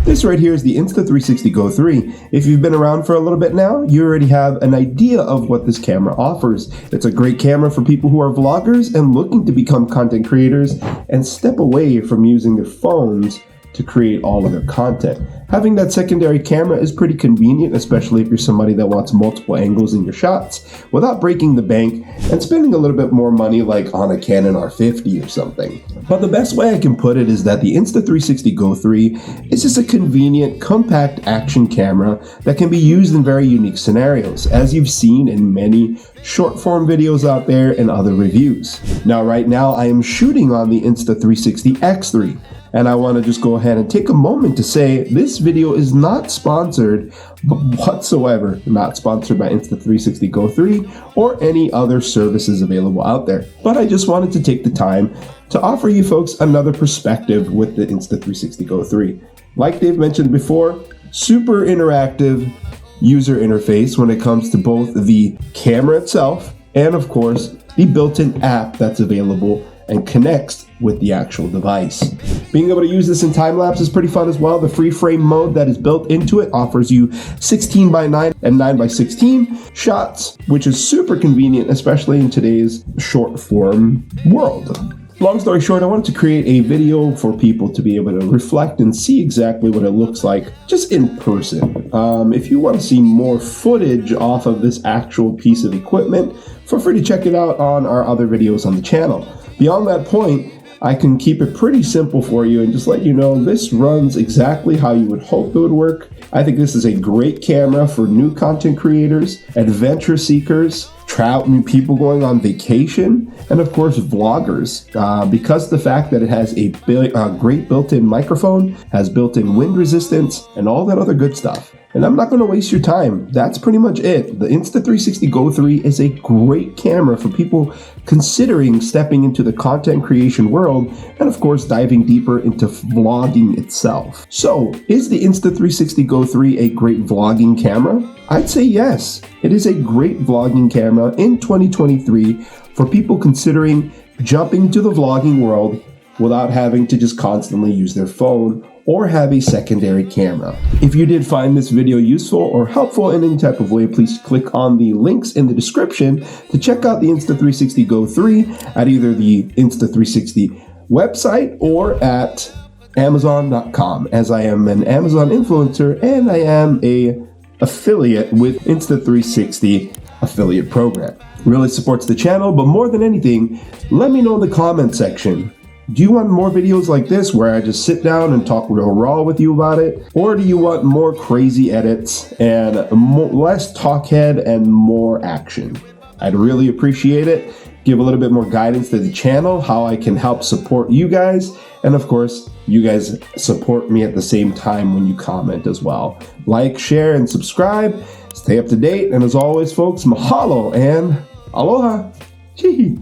This right here is the Insta360 Go3. If you've been around for a little bit now, you already have an idea of what this camera offers. It's a great camera for people who are vloggers and looking to become content creators and step away from using their phones to create all of their content. Having that secondary camera is pretty convenient, especially if you're somebody that wants multiple angles in your shots without breaking the bank and spending a little bit more money like on a Canon R50 or something. But the best way I can put it is that the Insta360 Go3 is just a convenient, compact action camera that can be used in very unique scenarios, as you've seen in many short form videos out there and other reviews. Now right now I am shooting on the Insta360 X3. And I want to just go ahead and take a moment to say this video is not sponsored whatsoever, not sponsored by Insta360 Go3 or any other services available out there. But I just wanted to take the time to offer you folks another perspective with the Insta360 Go3. Like Dave mentioned before, super interactive user interface when it comes to both the camera itself and of course the built-in app that's available and connects with the actual device. Being able to use this in time-lapse is pretty fun as well. The free frame mode that is built into it offers you 16:9 and 9:16 shots, which is super convenient, especially in today's short form world. Long story short, I wanted to create a video for people to be able to reflect and see exactly what it looks like just in person. If you want to see more footage off of this actual piece of equipment, feel free to check it out on our other videos on the channel. Beyond that point, I can keep it pretty simple for you and just let you know this runs exactly how you would hope it would work. I think this is a great camera for new content creators, adventure seekers, people going on vacation, and of course vloggers. Because the fact that it has a great built-in microphone, has built-in wind resistance, and all that other good stuff. And I'm not going to waste your time. That's pretty much it. The Insta360 Go3 is a great camera for people considering stepping into the content creation world and of course diving deeper into vlogging itself. So, is the Insta360 Go3 a great vlogging camera? I'd say yes. It is a great vlogging camera in 2023 for people considering jumping into the vlogging world without having to just constantly use their phone or have a secondary camera. If you did find this video useful or helpful in any type of way, please click on the links in the description to check out the Insta360 Go3 at either the Insta360 website or at Amazon.com, as I am an Amazon influencer and I am a affiliate with Insta360 affiliate program. Really supports the channel, but more than anything, let me know in the comment section. Do you want more videos like this where I just sit down and talk real raw with you about it? Or do you want more crazy edits and less talk head and more action? I'd really appreciate it. Give a little bit more guidance to the channel, how I can help support you guys. And of course, you guys support me at the same time when you comment as well. Like, share, and subscribe. Stay up to date. And as always, folks, mahalo and aloha. Chee.